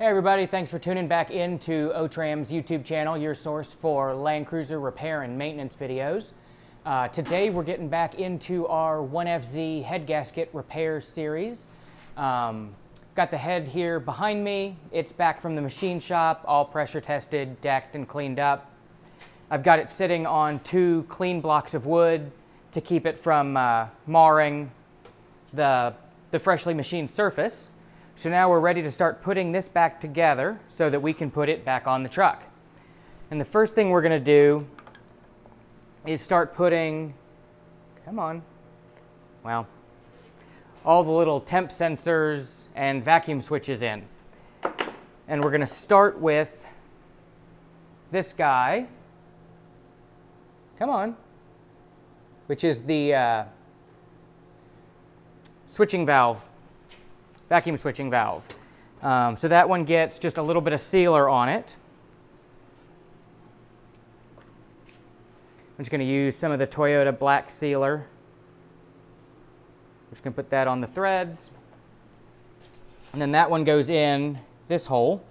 Hey everybody, thanks for tuning back into OTRAM's YouTube channel, your source for Land Cruiser repair and maintenance videos. Today we're getting back into our 1FZ head gasket repair series. Got the head here behind me. It's back from the machine shop, all pressure tested, decked and cleaned up. I've got it sitting on 2 clean blocks of wood to keep it from marring the freshly machined surface. So now we're ready to start putting this back together so that we can put it back on the truck. And the first thing we're going to do is start putting, all the little temp sensors and vacuum switches in. And we're going to start with this guy, which is the switching valve. Vacuum switching valve. So that one gets just a little bit of sealer on it. I'm just going to use some of the Toyota black sealer. I'm just going to put that on the threads. And then that one goes in this hole.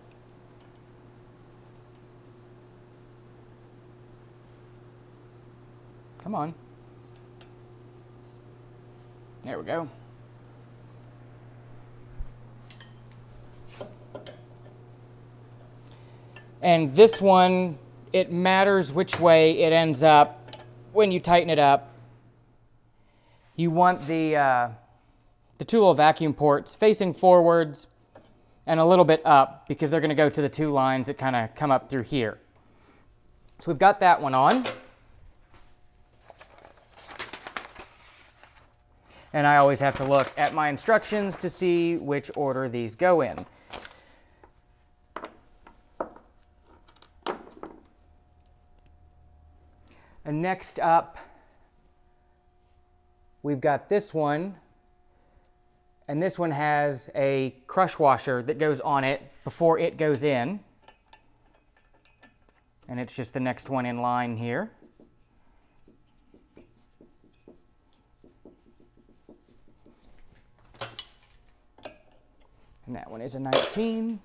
Come on. There we go. And this one, it matters which way it ends up when you tighten it up. You want the 2 little vacuum ports facing forwards and a little bit up because they're going to go to the 2 lines that kind of come up through here. So we've got that one on. And I always have to look at my instructions to see which order these go in. And next up, we've got this one, and this one has a crush washer that goes on it before it goes in. And it's just the next one in line here. And that one is a 19.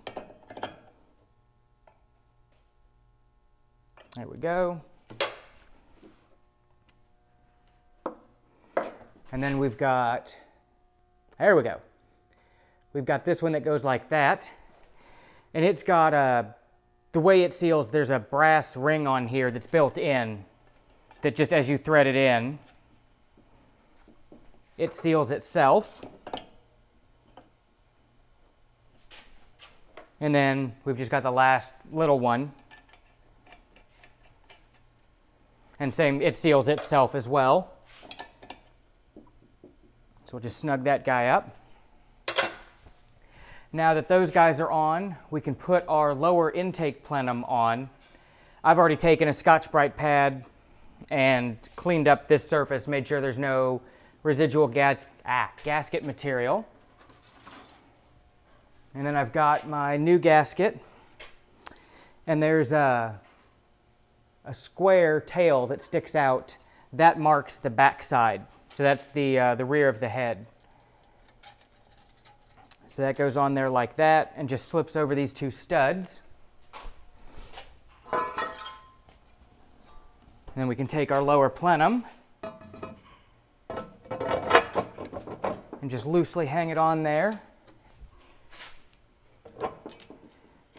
There we go. And then we've got, there we go. We've got this one that goes like that. And it's got the way it seals, there's a brass ring on here that's built in that just as you thread it in, it seals itself. And then we've just got the last little one. And same, it seals itself as well. So we'll just snug that guy up. Now that those guys are on, we can put our lower intake plenum on. I've already taken a Scotch-Brite pad and cleaned up this surface, made sure there's no residual gasket material. And then I've got my new gasket, and there's a square tail that sticks out. That marks the back side. So that's the rear of the head. So that goes on there like that and just slips over these 2 studs. And then we can take our lower plenum and just loosely hang it on there. And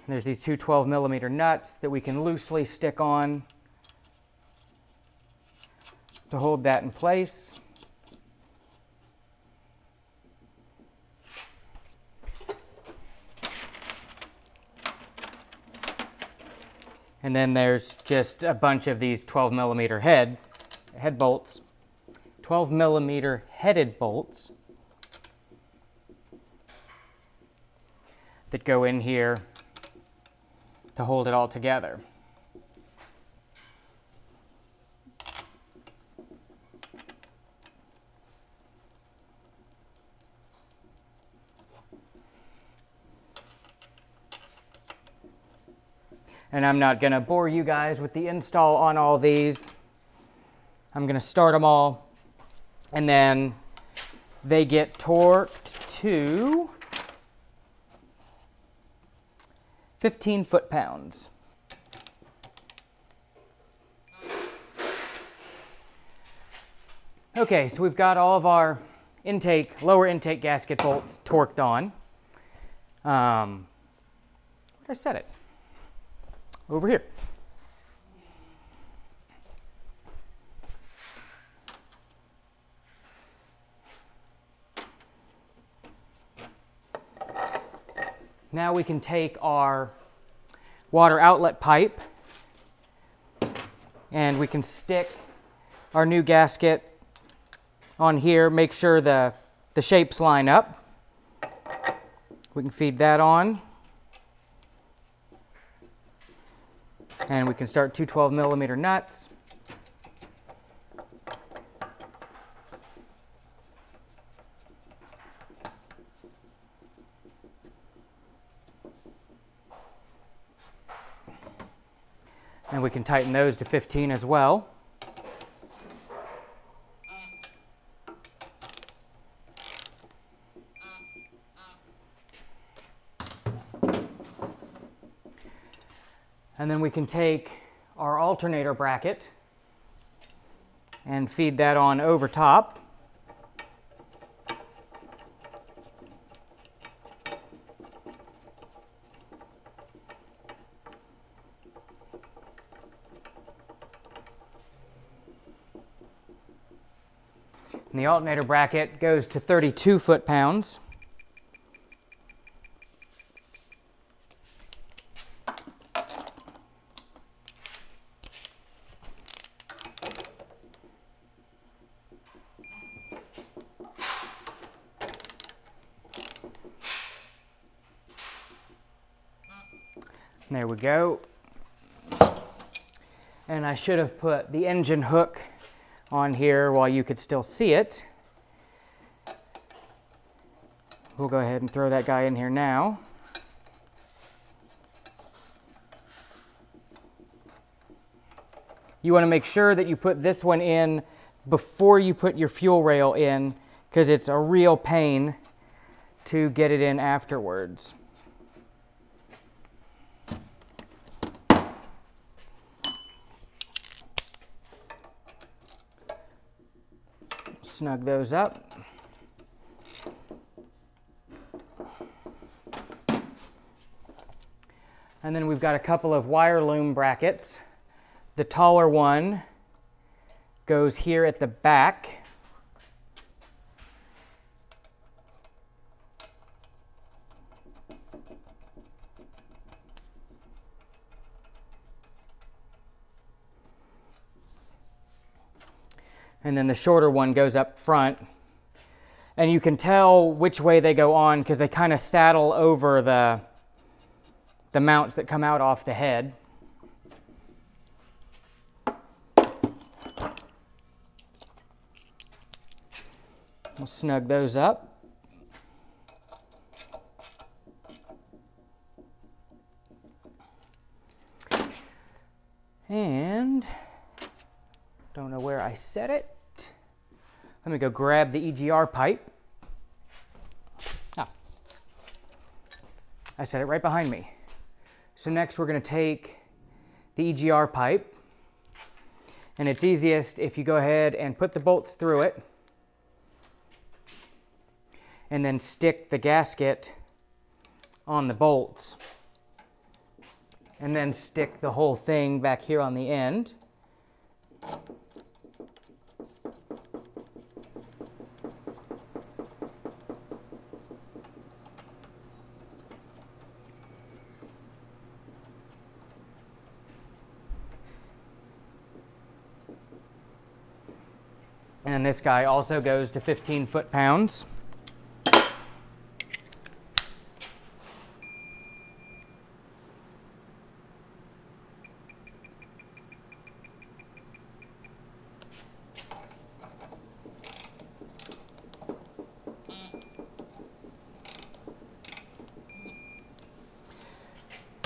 there's these 2 12mm nuts that we can loosely stick on to hold that in place. And then there's just a bunch of these 12mm head bolts, 12mm headed bolts that go in here to hold it all together. And I'm not going to bore you guys with the install on all these. I'm going to start them all, and then they get torqued to 15 foot-pounds. Okay, so we've got all of our lower intake gasket bolts torqued on. Where did I set it? Over here. Now we can take our water outlet pipe and we can stick our new gasket on here, make sure the shapes line up. We can feed that on. And we can start two 12mm nuts. And we can tighten those to 15 as well. And then we can take our alternator bracket and feed that on over top. And the alternator bracket goes to 32 foot-pounds. There we go. And I should have put the engine hook on here while you could still see it. We'll go ahead and throw that guy in here now. You want to make sure that you put this one in before you put your fuel rail in, because it's a real pain to get it in afterwards. Snug those up. And then we've got a couple of wire loom brackets. The taller one goes here at the back. And then the shorter one goes up front. And you can tell which way they go on because they kind of saddle over the mounts that come out off the head. We'll snug those up. And don't know where I set it. Let me go grab the EGR pipe. I set it right behind me. So next we're going to take the EGR pipe, and it's easiest if you go ahead and put the bolts through it and then stick the gasket on the bolts and then stick the whole thing back here on the end. And this guy also goes to 15 foot-pounds.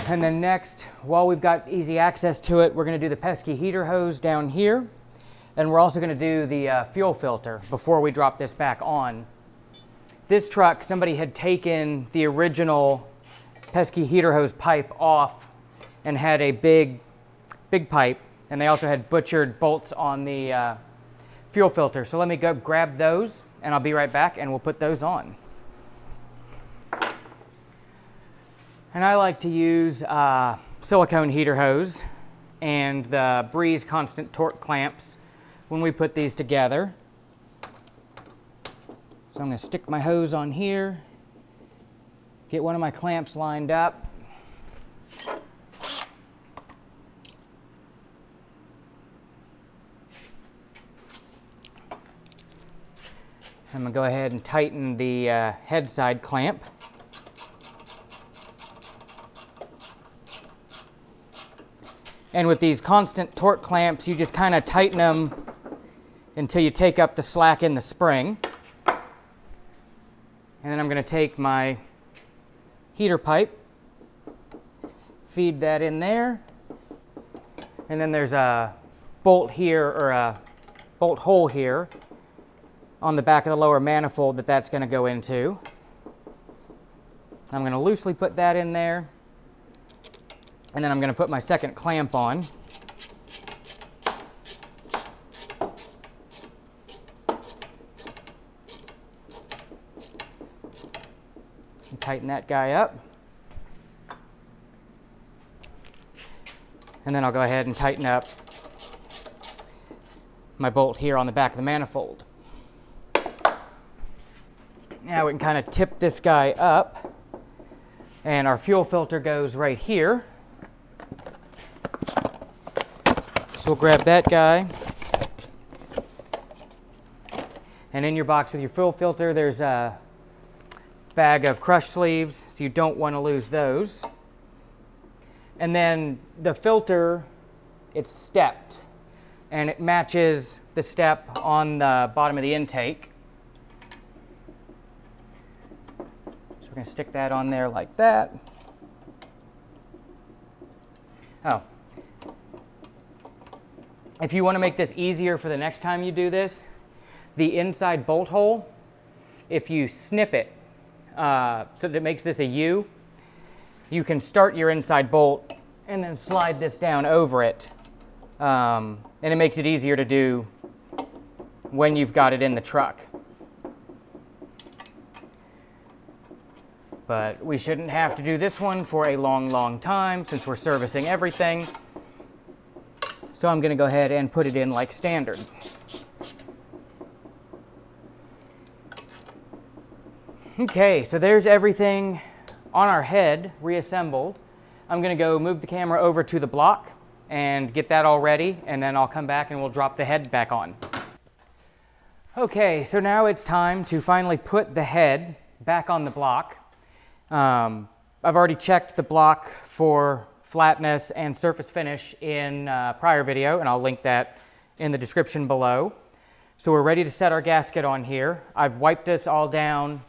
And then next, while we've got easy access to it, we're going to do the pesky heater hose down here. And we're also going to do the fuel filter before we drop this back on. This truck, somebody had taken the original pesky heater hose pipe off and had a big pipe, and they also had butchered bolts on the fuel filter. So let me go grab those and I'll be right back and we'll put those on. And I like to use silicone heater hose and the Breeze constant torque clamps when we put these together. So I'm going to stick my hose on here, get one of my clamps lined up. I'm going to go ahead and tighten the head side clamp. And with these constant torque clamps, you just kind of tighten them until you take up the slack in the spring. And then I'm going to take my heater pipe, feed that in there, and then there's a bolt here, or a bolt hole here on the back of the lower manifold that's going to go into. I'm going to loosely put that in there, and then I'm going to put my second clamp on. And tighten that guy up. And then I'll go ahead and tighten up my bolt here on the back of the manifold. Now we can kind of tip this guy up, and our fuel filter goes right here. So we'll grab that guy. And in your box with your fuel filter, there's a bag of crush sleeves, so you don't want to lose those. And then the filter, it's stepped, and it matches the step on the bottom of the intake. So we're going to stick that on there like that. Oh. If you want to make this easier for the next time you do this, the inside bolt hole, if you snip it so that it makes this a U, you can start your inside bolt and then slide this down over it. And it makes it easier to do when you've got it in the truck. But we shouldn't have to do this one for a long, long time since we're servicing everything. So I'm going to go ahead and put it in like standard. Okay, so there's everything on our head reassembled. I'm going to go move the camera over to the block and get that all ready, and then I'll come back and we'll drop the head back on. Okay, so now it's time to finally put the head back on the block. I've already checked the block for flatness and surface finish in a prior video, and I'll link that in the description below. So we're ready to set our gasket on here. I've wiped this all down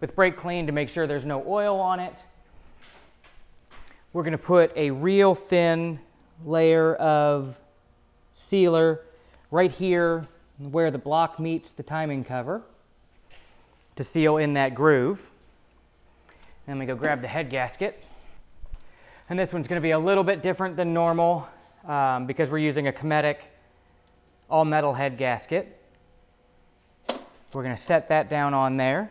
with brake clean to make sure there's no oil on it. We're going to put a real thin layer of sealer right here where the block meets the timing cover to seal in that groove. And we go grab the head gasket. And this one's going to be a little bit different than normal because we're using a Cometic all metal head gasket. We're going to set that down on there.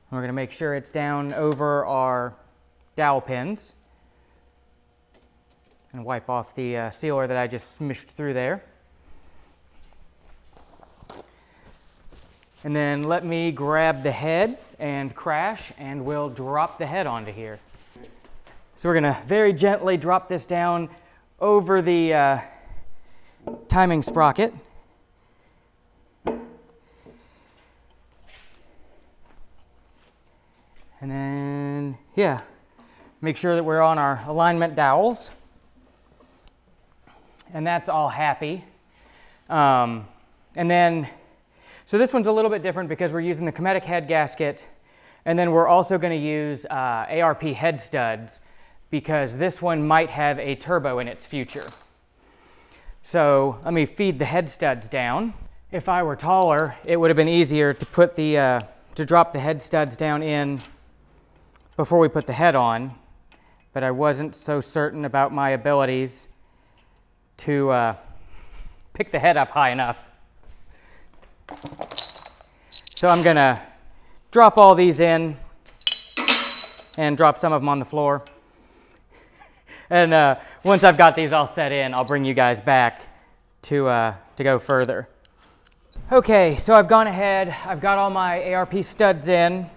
We're going to make sure it's down over our dowel pins and wipe off the sealer that I just smushed through there. And then let me grab the head and crash, and we'll drop the head onto here. So we're going to very gently drop this down over the timing sprocket. And then, yeah, make sure that we're on our alignment dowels. And that's all happy. And then, so this one's a little bit different because we're using the Cometic head gasket, and then we're also going to use ARP head studs because this one might have a turbo in its future. So let me feed the head studs down, If I were taller, it would have been easier to put the, to drop the head studs down in before we put the head on, but I wasn't so certain about my abilities to pick the head up high enough. So I'm gonna drop all these in and drop some of them on the floor. And once I've got these all set in, I'll bring you guys back to go further. Okay, so I've gone ahead, I've got all my ARP studs in,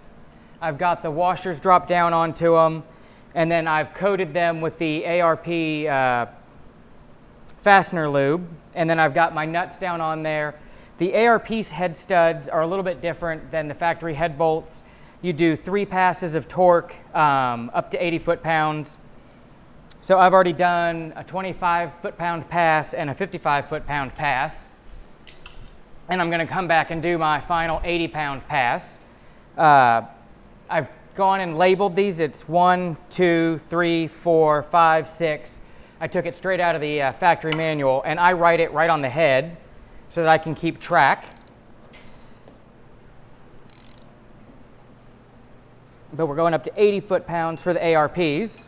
I've got the washers dropped down onto them, and then I've coated them with the ARP fastener lube, and then I've got my nuts down on there. The ARP head studs are a little bit different than the factory head bolts. You do 3 passes of torque up to 80 foot-pounds. So I've already done a 25 foot-pound pass and a 55 foot-pound pass. And I'm gonna come back and do my final 80-pound pass. I've gone and labeled these. It's 1, 2, 3, 4, 5, 6. I took it straight out of the factory manual, and I write it right on the head so that I can keep track. But we're going up to 80 foot-pounds for the ARPs.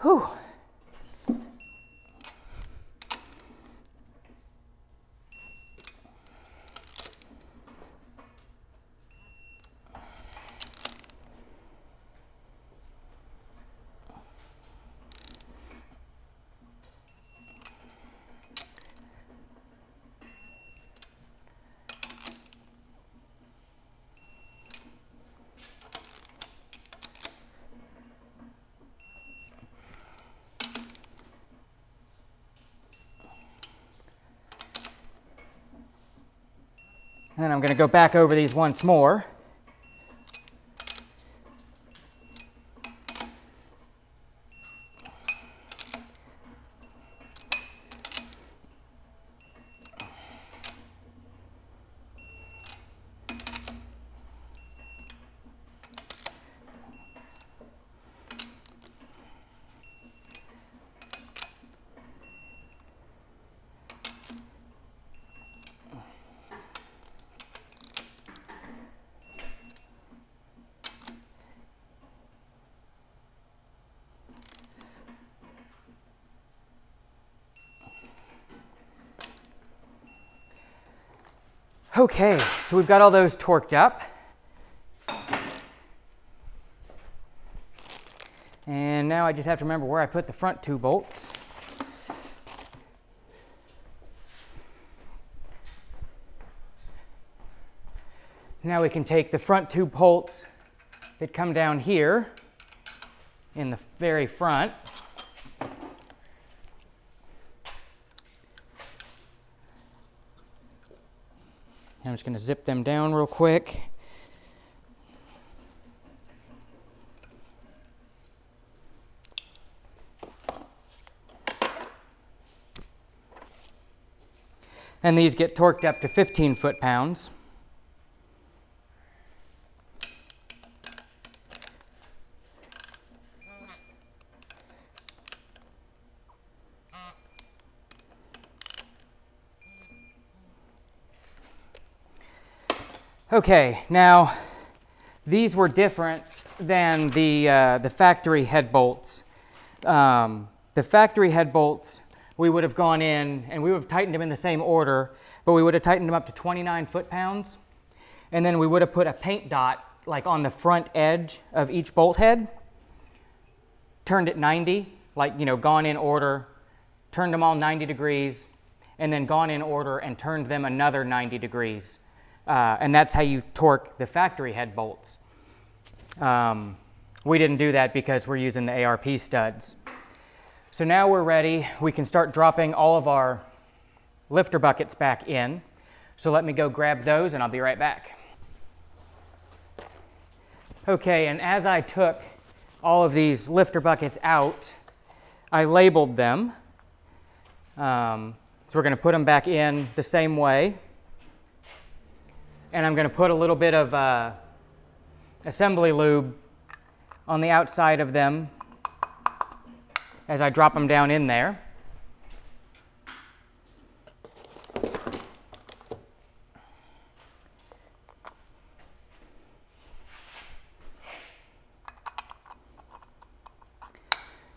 Whew. And I'm going to go back over these once more. Okay, so we've got all those torqued up. And now I just have to remember where I put the front 2 bolts. Now we can take the front 2 bolts that come down here in the very front. I'm just going to zip them down real quick. And these get torqued up to 15 foot-pounds. Okay, now these were different than the factory head bolts. The factory head bolts, we would have gone in and we would have tightened them in the same order, but we would have tightened them up to 29 foot-pounds. And then we would have put a paint dot like on the front edge of each bolt head, turned it 90, like, you know, gone in order, turned them all 90 degrees, and then gone in order and turned them another 90 degrees. And that's how you torque the factory head bolts. When We didn't do that because we're using the ARP studs. So now we're ready. We can start dropping all of our lifter buckets back in. So let me go grab those and I'll be right back. Okay, and as I took all of these lifter buckets out, I labeled them. So we're going to put them back in the same way. And I'm going to put a little bit of assembly lube on the outside of them as I drop them down in there.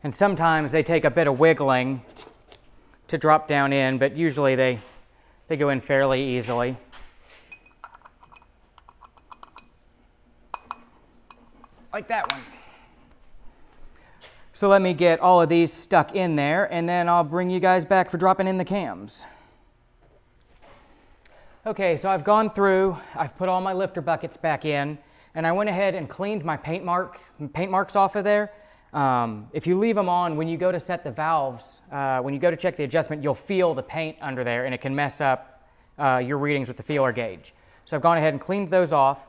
And sometimes they take a bit of wiggling to drop down in, but usually they go in fairly easily. Like that one. So let me get all of these stuck in there, and then I'll bring you guys back for dropping in the cams. Okay, so I've gone through, I've put all my lifter buckets back in, and I went ahead and cleaned my paint marks off of there. If you leave them on, when you go to set the valves, when you go to check the adjustment, you'll feel the paint under there, and it can mess up your readings with the feeler gauge. So I've gone ahead and cleaned those off,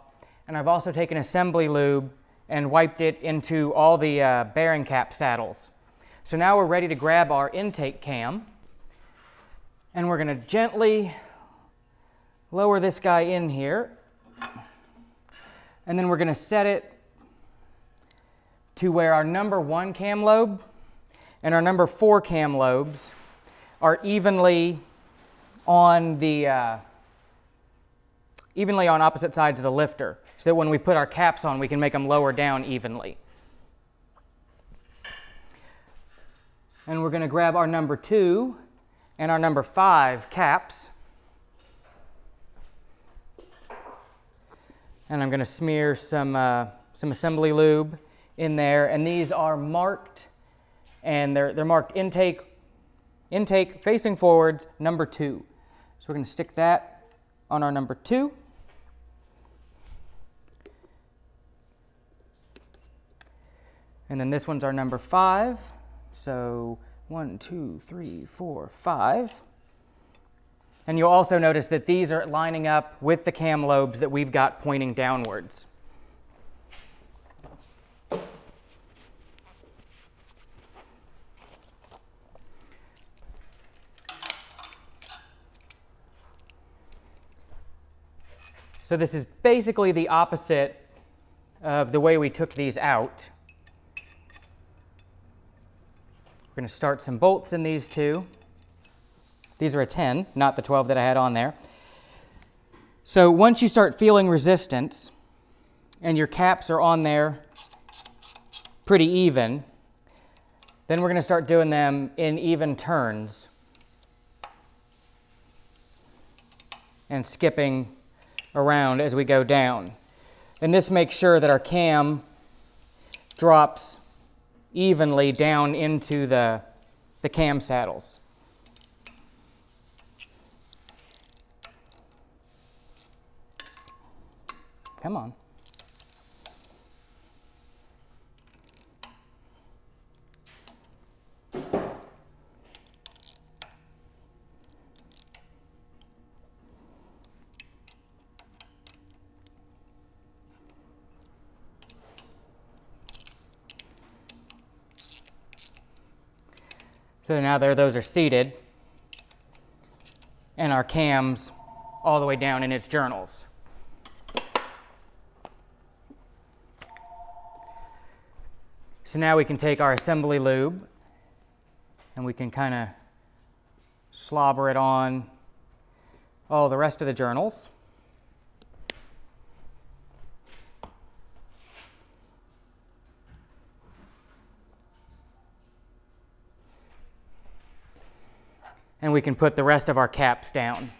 and I've also taken assembly lube and wiped it into all the bearing cap saddles. So now we're ready to grab our intake cam, and we're going to gently lower this guy in here, and then we're going to set it to where our number 1 cam lobe and our number 4 cam lobes are evenly on opposite sides of the lifter, so that when we put our caps on, we can make them lower down evenly. And we're going to grab our number 2 and our number 5 caps, and I'm going to smear some assembly lube in there, and these are marked, and they're marked intake facing forwards, number 2. So we're going to stick that on our number 2. And then this one's our number 5. So 1, 2, 3, 4, 5. And you'll also notice that these are lining up with the cam lobes that we've got pointing downwards. So this is basically the opposite of the way we took these out. We're going to start some bolts in these two. These are a 10, not the 12 that I had on there. So once you start feeling resistance and your caps are on there pretty even, then we're going to start doing them in even turns and skipping around as we go down. And this makes sure that our cam drops evenly down into the cam saddles. Come on. So now those are seated, and our cam's all the way down in its journals. So now we can take our assembly lube and we can kind of slobber it on all the rest of the journals. And we can put the rest of our caps down.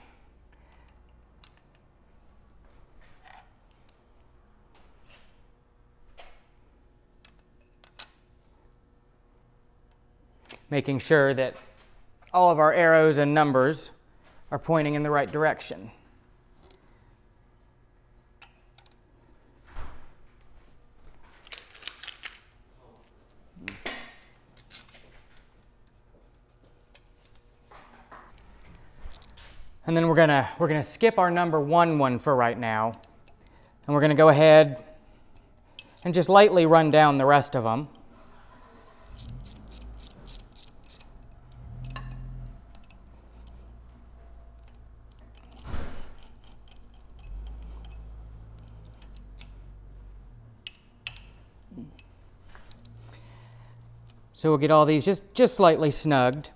Making sure that all of our arrows and numbers are pointing in the right direction. And then we're gonna skip our number 1 one for right now. And we're gonna go ahead and just lightly run down the rest of them. So we'll get all these just slightly snugged.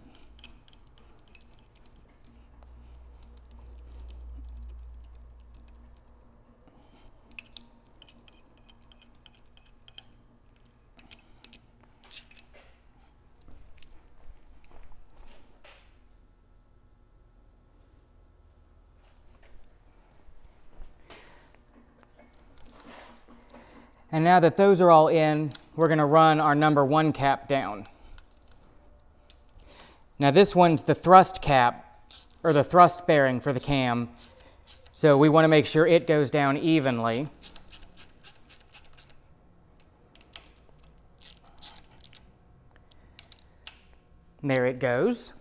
And now that those are all in, we're going to run our number 1 cap down. Now this one's the thrust cap, or the thrust bearing for the cam, so we want to make sure it goes down evenly. And there it goes.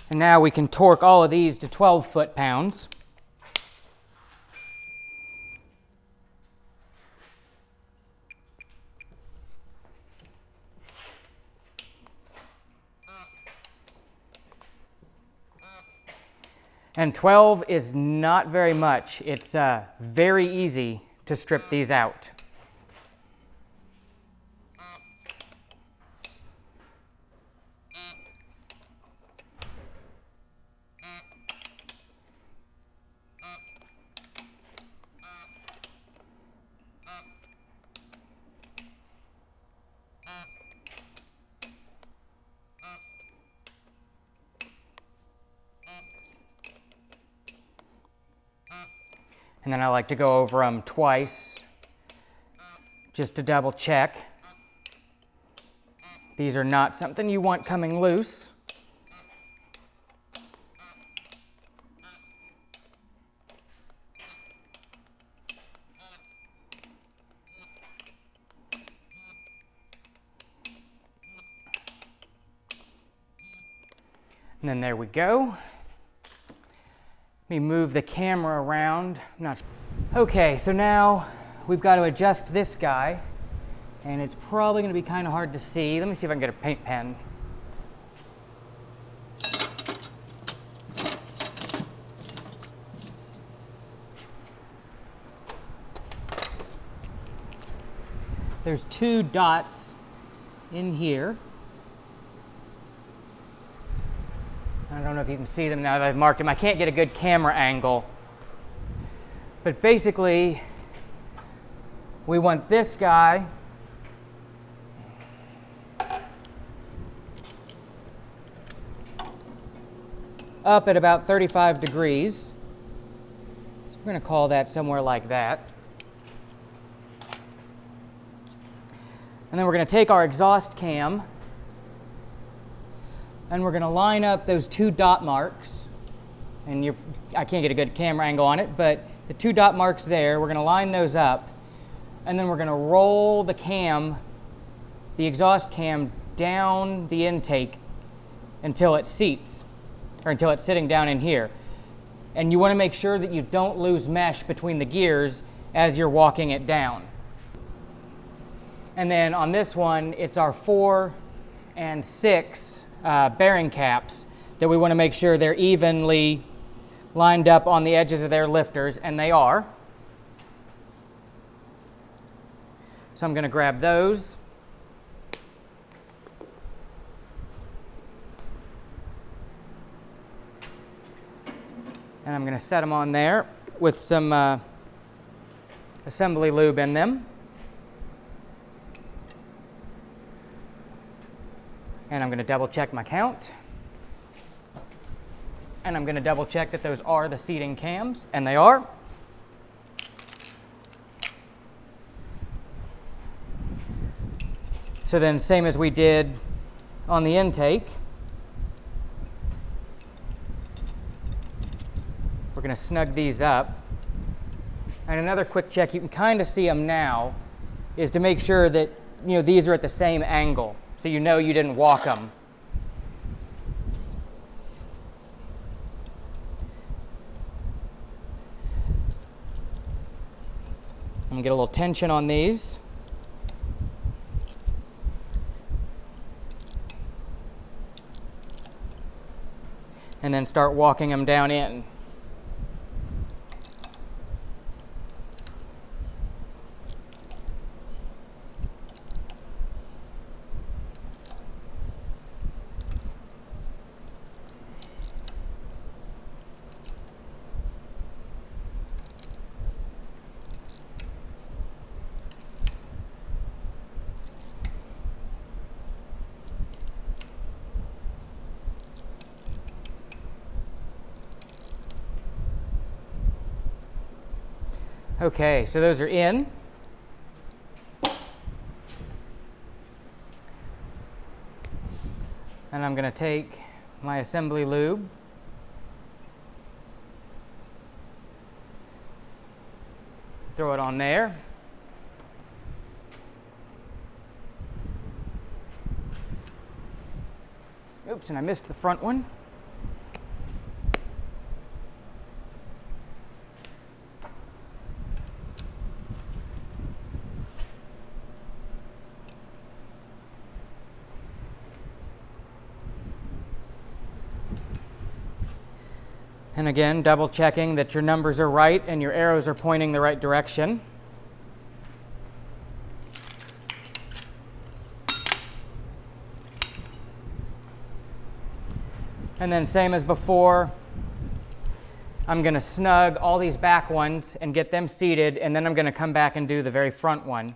And now we can torque all of these to 12 foot-pounds. And 12 is not very much. It's very easy to strip these out. And then I like to go over them twice just to double check. These are not something you want coming loose. And then there we go. Let me move the camera around. Okay, so now we've got to adjust this guy, and it's probably going to be kind of hard to see. Let me see if I can get a paint pen. There's 2 dots in here. I don't know if you can see them now that I've marked them. I can't get a good camera angle. But basically, we want this guy up at about 35 degrees. So we're going to call that somewhere like that. And then we're going to take our exhaust cam and we're going to line up those 2 dot marks. And I can't get a good camera angle on it, but the 2 dot marks there, we're going to line those up. And then we're going to roll the cam, the exhaust cam, down the intake until it seats, or until it's sitting down in here. And you want to make sure that you don't lose mesh between the gears as you're walking it down. And then on this one, it's our 4 and 6 bearing caps that we want to make sure they're evenly lined up on the edges of their lifters, and they are. So I'm going to grab those. And I'm going to set them on there with some assembly lube in them. And I'm going to double check my count. And I'm going to double check that those are the seating cams, and they are. So then, same as we did on the intake, we're going to snug these up. And another quick check, you can kind of see them now. is to make sure that, you know, these are at the same angle, so you know you didn't walk them. I'm gonna get a little tension on these. And then start walking them down in. Okay, so those are in. And I'm going to take my assembly lube, throw it on there. Oops, and I missed the front one. And again, double checking that your numbers are right and your arrows are pointing the right direction. And then same as before, I'm going to snug all these back ones and get them seated, and then I'm going to come back and do the very front one.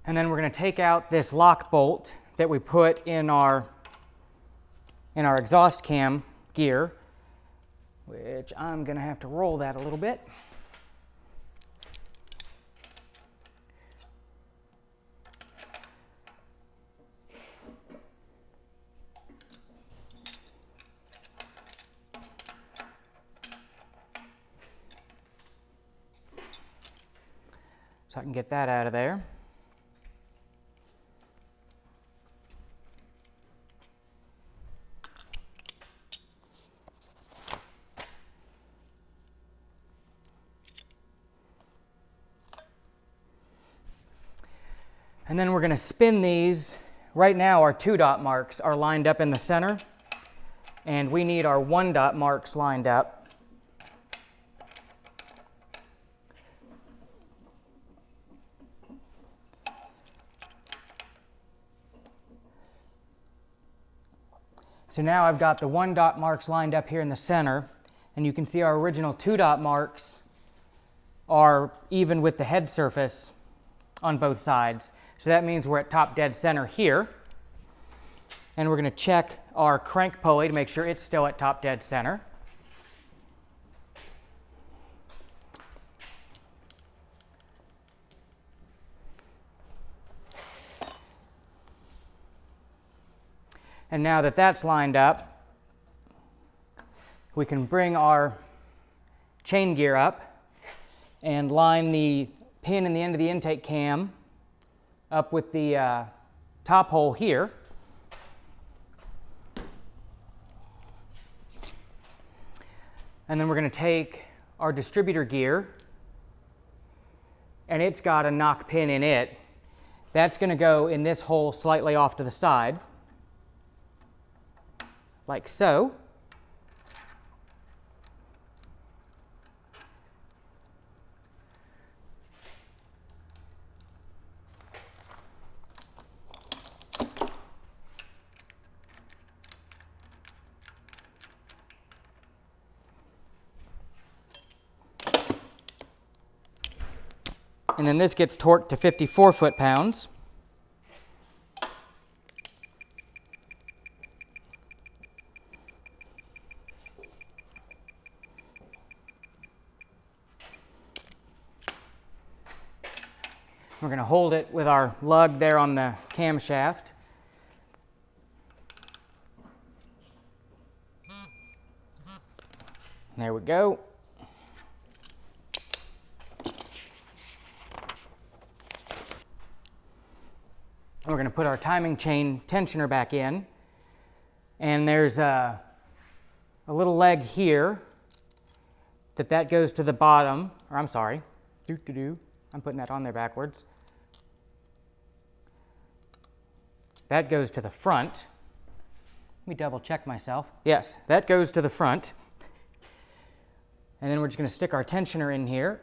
And then we're going to take out this lock bolt that we put in our exhaust cam gear, which I'm going to have to roll that a little bit. So I can get that out of there. And then we're going to spin these. Right now our 2-dot marks are lined up in the center, and we need our 1-dot marks lined up. So now I've got the 1-dot marks lined up here in the center, and you can see our original 2-dot marks are even with the head surface on both sides. So that means we're at top dead center here. And we're going to check our crank pulley to make sure it's still at top dead center. And now that that's lined up, we can bring our chain gear up and line the pin in the end of the intake cam up with the top hole here. And then we're going to take our distributor gear, and it's got a knock pin in it. That's going to go in this hole slightly off to the side, like so. And then this gets torqued to 54 foot-pounds. We're going to hold it with our lug there on the camshaft. There we go. We're going to put our timing chain tensioner back in, and there's a little leg here that goes to the bottom, or I'm sorry, I'm putting that on there backwards. That goes to the front. Let me double check myself. Yes, that goes to the front. And then we're just going to stick our tensioner in here.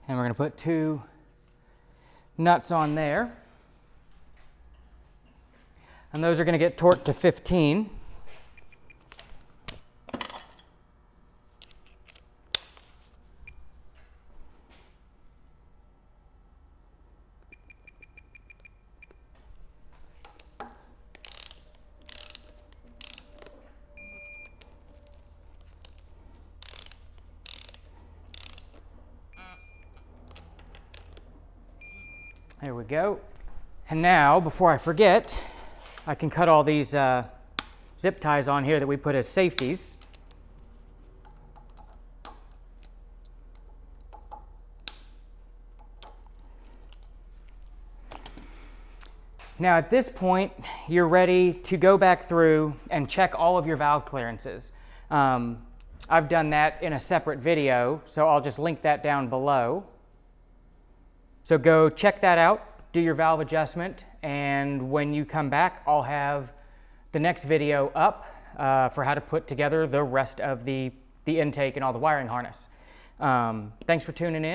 And we're going to put 2 nuts on there. And those are going to get torqued to 15. There we go. And now, before I forget, I can cut all these zip ties on here that we put as safeties. Now at this point, you're ready to go back through and check all of your valve clearances. I've done that in a separate video, so I'll just link that down below. So go check that out, do your valve adjustment, and when you come back, I'll have the next video up for how to put together the rest of the intake and all the wiring harness. Thanks for tuning in.